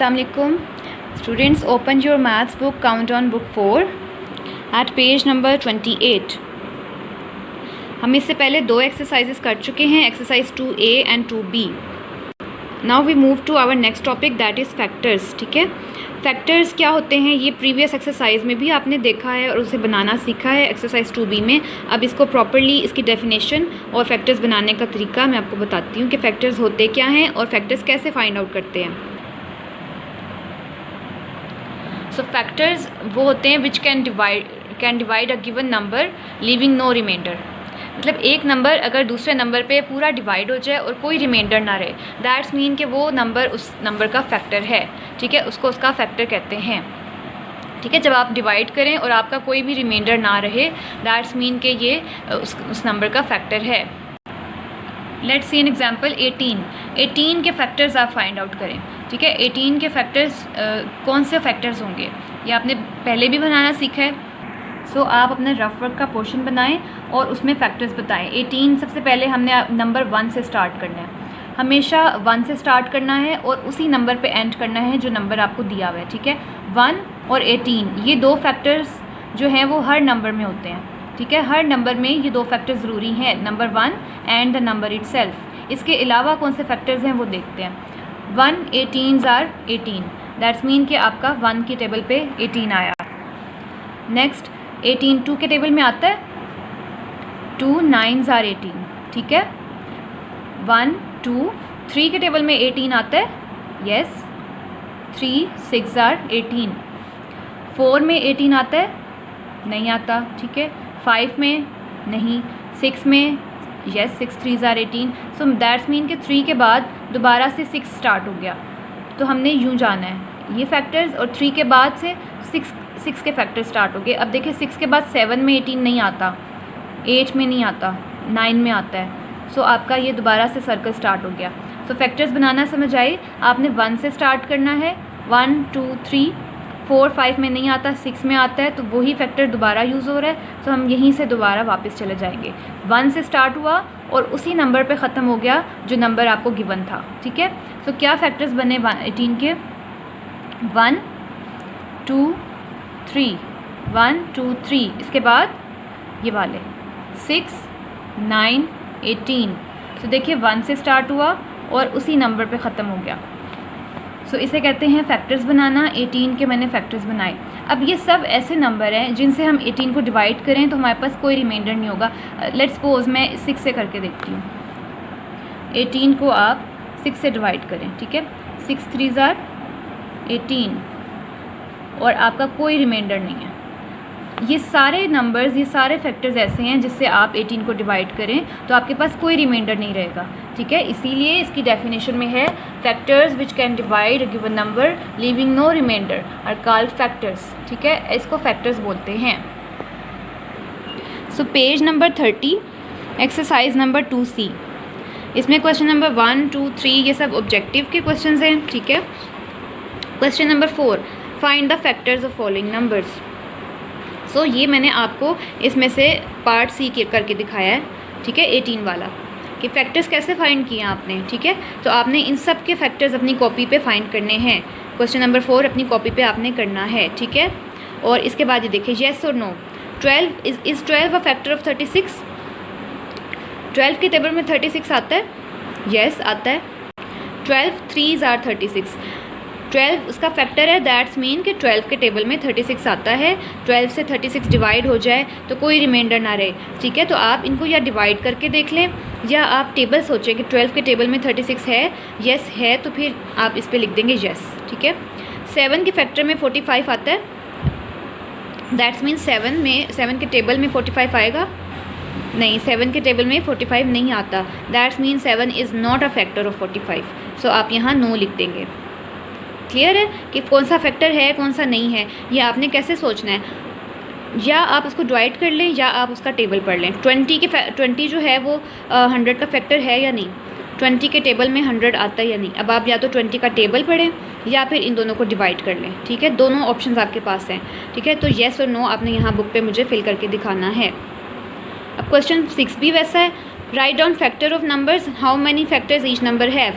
Assalamualaikum students, open your maths book, count on book 4 at page number 28. हम इससे पहले दो एक्सरसाइजेस कर चुके हैं, exercise 2A and 2B. Now we move to our next topic, that is factors. ठीक है, फैक्टर्स क्या होते हैं ये प्रीवियस एक्सरसाइज में भी आपने देखा है और उसे बनाना सीखा है एक्सरसाइज 2B में. अब इसको प्रॉपरली इसकी डेफिनेशन और फैक्टर्स बनाने का तरीका मैं आपको बताती हूँ कि फैक्टर्स होते क्या हैं और फैक्टर्स कैसे फाइंड आउट करते हैं. सो फैक्टर्स वो होते हैं which can divide a given number leaving no remainder. मतलब एक नंबर अगर दूसरे नंबर पे पूरा डिवाइड हो जाए और कोई रिमाइंडर ना रहे, दैट्स मीन कि वो नंबर उस नंबर का फैक्टर है. ठीक है, उसको उसका फैक्टर कहते हैं. ठीक है, जब आप डिवाइड करें और आपका कोई भी रिमाइंडर ना रहे, दैट्स मीन कि ये उस नंबर का फैक्टर है. लेट्स सी एन एग्जांपल 18 के फैक्टर्स आप फाइंड आउट करें. ठीक है, 18 के फैक्टर्स कौन से फैक्टर्स होंगे ये आपने पहले भी बनाना सीखा है. सो आप अपने रफ वर्क का पोर्शन बनाएं और उसमें फैक्टर्स बताएं. 18 सबसे पहले हमने नंबर 1 से स्टार्ट करना है. हमेशा 1 से स्टार्ट करना है और उसी नंबर पे एंड करना है जो नंबर आपको दिया हुआ है. ठीक है, 1 और 18 ये दो फैक्टर्स जो हैं वो हर नंबर में होते हैं. ठीक है, हर नंबर में ये दो फैक्टर ज़रूरी हैं, number 1 and the number itself. इसके अलावा कौन से फैक्टर्स हैं वो देखते हैं. 1 18s आर 18, दैट्स मीन कि आपका 1 की टेबल पे 18 आया. नेक्स्ट 18 2 के टेबल में आता है, 2 9s आर 18. ठीक है, 1 2 3 के टेबल में 18 आता है, यस. 3 6 आर 18. 4 में 18 आता है, नहीं आता. ठीक है, 5 में नहीं, 6 में yes, 6 3s are 18. So that's mean कि 3 के बाद दोबारा से 6 स्टार्ट हो गया. तो हमने यूँ जाना है ये फैक्टर्स और 3 के बाद से 6 के फैक्टर स्टार्ट हो गए. अब देखिए 6 के बाद 7 में 18 नहीं आता, 8 में नहीं आता, 9 में आता है. सो आपका ये दोबारा से सर्कल स्टार्ट हो गया. सो फैक्टर्स बनाना समझ आई. आपने 1 से स्टार्ट करना है, 1 2 3 4 5 में नहीं आता, 6 में आता है, तो वही फैक्टर दोबारा यूज़ हो रहा है. तो हम यहीं से दोबारा वापस चले जाएंगे. 1 से स्टार्ट हुआ और उसी नंबर पे ख़त्म हो गया जो नंबर आपको गिवन था. ठीक है, सो क्या फैक्टर्स बने 18 के, 1 2 3, 1 2 3. इसके बाद ये वाले 6 9 18. तो देखिए 1 से स्टार्ट हुआ और उसी नंबर पे ख़त्म हो गया. सो इसे कहते हैं फैक्टर्स बनाना. 18 के मैंने फैक्टर्स बनाए. अब ये सब ऐसे नंबर हैं जिनसे हम 18 को डिवाइड करें तो हमारे पास कोई रिमाइंडर नहीं होगा. लेट्स सपोज मैं 6 से करके देखती हूँ. 18 को आप 6 से डिवाइड करें. ठीक है, 6 3s आर 18 और आपका कोई रिमाइंडर नहीं है. ये सारे नंबर्स, ये सारे फैक्टर्स ऐसे हैं जिससे आप 18 को डिवाइड करें तो आपके पास कोई रिमाइंडर नहीं रहेगा. ठीक है, इसीलिए इसकी डेफिनेशन में है factors which can divide a given number leaving no remainder are called factors. ठीक है, इसको फैक्टर्स बोलते हैं. So page number 30, exercise number 2C. इसमें क्वेश्चन नंबर 1 2 3 ये सब ऑब्जेक्टिव के क्वेश्चन हैं. ठीक है, question number 4, find the factors of following numbers. So ये मैंने आपको इसमें से पार्ट सी करके दिखाया है. ठीक है, 18 वाला कि फैक्टर्स कैसे फाइंड किए आपने. ठीक है, तो आपने इन सब के फैक्टर्स अपनी कॉपी पे फाइंड करने हैं. क्वेश्चन नंबर 4 अपनी कॉपी पे आपने करना है. ठीक है, और इसके बाद ये देखिए, येस और no. 12 is 12 a factor of 36. 12 के टेबल में 36 आता है, येस आता है. 12 3s आर 36. 12 उसका फैक्टर है, दैट्स मीन कि 12 के टेबल में 36 आता है. 12 से 36 डिवाइड हो जाए तो कोई रिमाइंडर ना रहे. ठीक है, तो आप इनको या डिवाइड करके देख लें या आप टेबल सोचें कि 12 के टेबल में 36 है, यस है, तो फिर आप इस पे लिख देंगे यस. ठीक है, 7 के फैक्टर में 45 आता है, दैट्स मीन 7 के टेबल में 45 आएगा. नहीं, 7 के टेबल में 45 नहीं आता, that's mean 7 is not a factor of 45. सो आप यहाँ नो लिख देंगे. क्लियर है कि कौन सा फैक्टर है कौन सा नहीं है, ये आपने कैसे सोचना है. या आप उसको डिवाइड कर लें या आप उसका टेबल पढ़ लें. 20 जो है वो 100 का फैक्टर है या नहीं, 20 के टेबल में 100 आता है या नहीं. अब आप या तो 20 का टेबल पढ़ें या फिर इन दोनों को डिवाइड कर लें. ठीक है, दोनों ऑप्शंस आपके पास हैं. ठीक है, तो येस और नो आपने यहाँ बुक पे मुझे फिल करके दिखाना है. अब क्वेश्चन 6 भी वैसा है. Write down factor of numbers, how many factors each number have.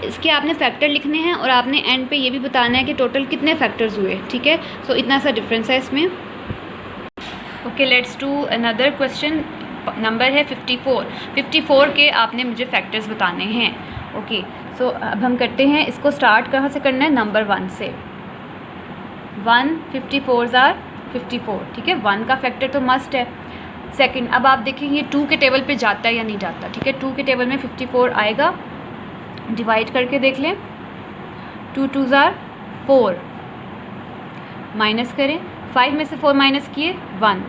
इसके आपने फैक्टर लिखने हैं और आपने एंड पे ये भी बताना है कि टोटल कितने फैक्टर्स हुए, ठीक है। सो इतना सा डिफरेंस है इसमें। Okay, let's do another question. Number है 54। 54 के आपने मुझे फैक्टर्स बताने हैं। ओके, सो अब हम करते हैं, इसको स्टार्ट कहाँ से करना है, नंबर 1 से। 1 54s आर 54, ठीक है। 1 का फैक्टर तो मस्ट है। सेकंड, अब आप देखेंगे 2 के टेबल पे जाता है या नहीं जाता, ठीक है। 2 के टेबल में 54 आएगा, डिवाइड करके देख लें। 2 2s आर 4, माइनस करें, 5 में से 4 माइनस किए 1,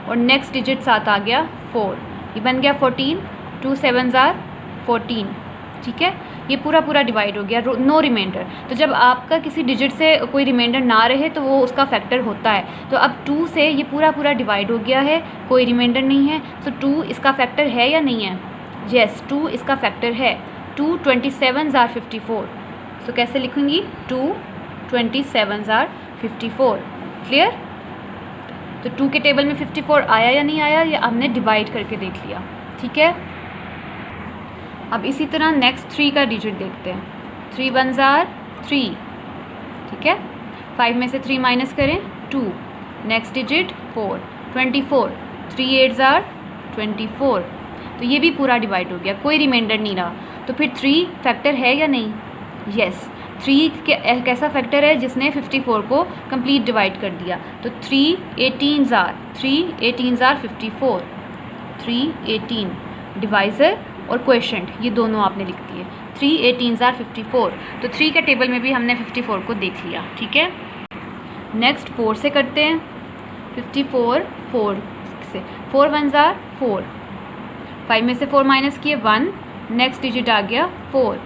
और नेक्स्ट डिजिट साथ आ गया 4, ये बन गया 14। 2 7s आर 14, ठीक है। ये पूरा पूरा डिवाइड हो गया, नो रिमाइंडर। तो जब आपका किसी डिजिट से कोई रिमाइंडर ना रहे तो वो उसका फैक्टर होता है। तो अब 2 से ये पूरा पूरा डिवाइड हो गया है, कोई रिमाइंडर नहीं है, तो 2 इसका फैक्टर है या नहीं है? यस, 2 इसका फैक्टर है। 2 27s आर 54। सो कैसे लिखूँगी, 2 27s आर 54। क्लियर? तो 2 के टेबल में 54 आया या नहीं आया, या हमने डिवाइड करके देख लिया, ठीक है। अब इसी तरह नेक्स्ट 3 का डिजिट देखते हैं। 3 1s आर 3, ठीक है। 5 में से 3 माइनस करें 2, नेक्स्ट डिजिट 4, 24। 3 8s आर 24, तो ये भी पूरा डिवाइड हो गया, कोई रिमाइंडर नहीं रहा। तो फिर 3 फैक्टर है या नहीं? यस, 3 एक ऐसा फैक्टर है जिसने 54 को कंप्लीट डिवाइड कर दिया। तो 3 18s आर 54। 3 18 डिवाइज़र और क्वेशंट, ये दोनों आपने लिख दिए। 3 18s आर 54। तो 3 के टेबल में भी हमने 54 को देख लिया, ठीक है। नेक्स्ट 4 से करते हैं। 54 4 से 4 1s आर 4, 5 में से 4 माइनस किए 1, नेक्स्ट डिजिट आ गया 4।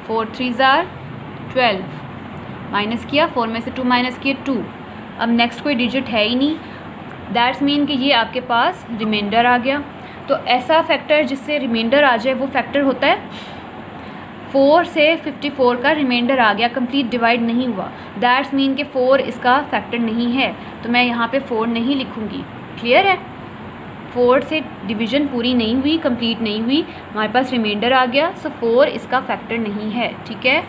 4 3s आर 12, माइनस किया, 4 में से 2 माइनस किए 2। अब नेक्स्ट कोई डिजिट है ही नहीं, दैट्स मीन कि ये आपके पास रिमाइंडर आ गया। तो ऐसा फैक्टर जिससे रिमाइंडर आ जाए वो फैक्टर होता है। 4 से 54 का रिमाइंडर आ गया, कंप्लीट डिवाइड नहीं हुआ, दैट्स मीन कि 4 इसका फैक्टर नहीं है, तो मैं यहाँ पे 4 नहीं लिखूँगी। क्लियर है? 4 से डिवीज़न पूरी नहीं हुई, कंप्लीट नहीं हुई, हमारे पास रिमाइंडर आ गया, सो 4 इसका फैक्टर नहीं है, ठीक है।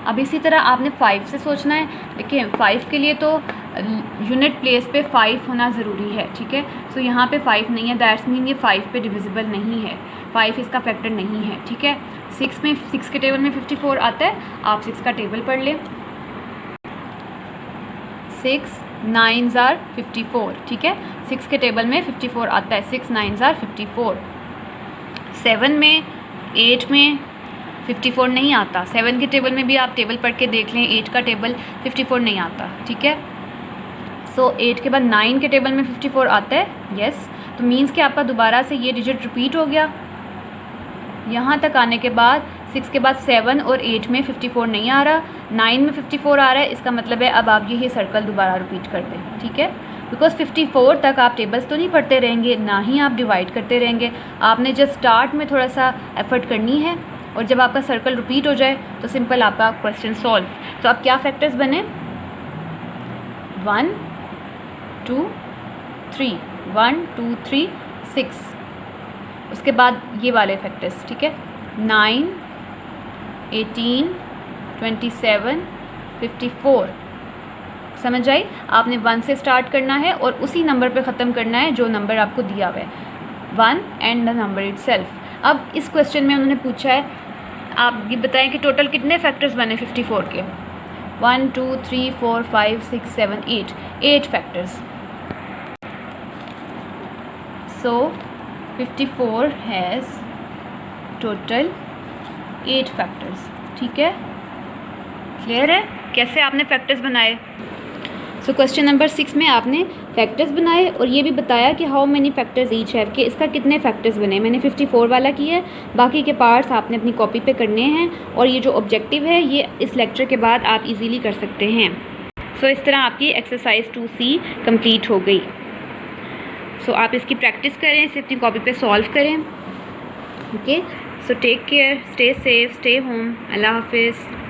अब इसी तरह आपने 5 से सोचना है। देखिए 5 के लिए तो यूनिट प्लेस पे 5 होना ज़रूरी है, ठीक है। सो यहाँ पे 5 नहीं है, दैट्स मीन ये 5 पे डिविजिबल नहीं है, 5 इसका फैक्टर नहीं है, ठीक है। 6 के टेबल में 54 आता है, आप 6 का टेबल पढ़ लें। 6 9s आर 54, ठीक है। 6 के टेबल में 54 आता है, 6 9s आर 54। 7 में 8 में 54 नहीं आता, 7 के टेबल में भी आप टेबल पढ़ के देख लें, 8 का टेबल 54 नहीं आता, ठीक है। सो 8 के बाद 9 के टेबल में 54 आता है, यस। तो मीन्स कि आपका दोबारा से ये डिजिट रिपीट हो गया। यहाँ तक आने के बाद 6 के बाद 7 और 8 में 54 नहीं आ रहा, 9 में 54 आ रहा है, इसका मतलब है अब आप ये सर्कल दोबारा रिपीट कर दें, ठीक है। बिकॉज 54 तक आप टेबल्स तो नहीं पढ़ते रहेंगे, ना ही आप डिवाइड करते रहेंगे, आपने जस्ट स्टार्ट में थोड़ा सा एफर्ट करनी है, और जब आपका सर्कल रिपीट हो जाए तो सिंपल आपका क्वेश्चन सॉल्व। तो अब क्या फैक्टर्स बने? 1 2 3, 1 2 3 6, उसके बाद ये वाले फैक्टर्स, ठीक है। 9 18 27 54। समझ आई? आपने 1 से स्टार्ट करना है और उसी नंबर पे ख़त्म करना है जो नंबर आपको दिया हुआ है, 1 एंड द नंबर इटसेल्फ। अब इस क्वेश्चन में उन्होंने पूछा है, आप ये बताएं कि टोटल कितने फैक्टर्स बने 54 के? 1 2 3 4 5 6 7 8 factors. So 54 has total 8 factors, ठीक है। क्लियर है कैसे आपने फैक्टर्स बनाए? सो क्वेश्चन नंबर 6 में आपने फैक्टर्स बनाए और ये भी बताया कि how many factors each have, कि इसका कितने फैक्टर्स बने। मैंने 54 वाला किया है, बाकी के पार्ट्स आपने अपनी कॉपी पे करने हैं, और ये जो ऑब्जेक्टिव है ये इस लेक्चर के बाद आप इजीली कर सकते हैं। सो इस तरह आपकी एक्सरसाइज 2C कंप्लीट हो गई। सो आप इसकी प्रैक्टिस करें, इसे अपनी कॉपी पे सॉल्व करें। Okay, so take care, stay safe, stay home, अल्लाह हाफिज़।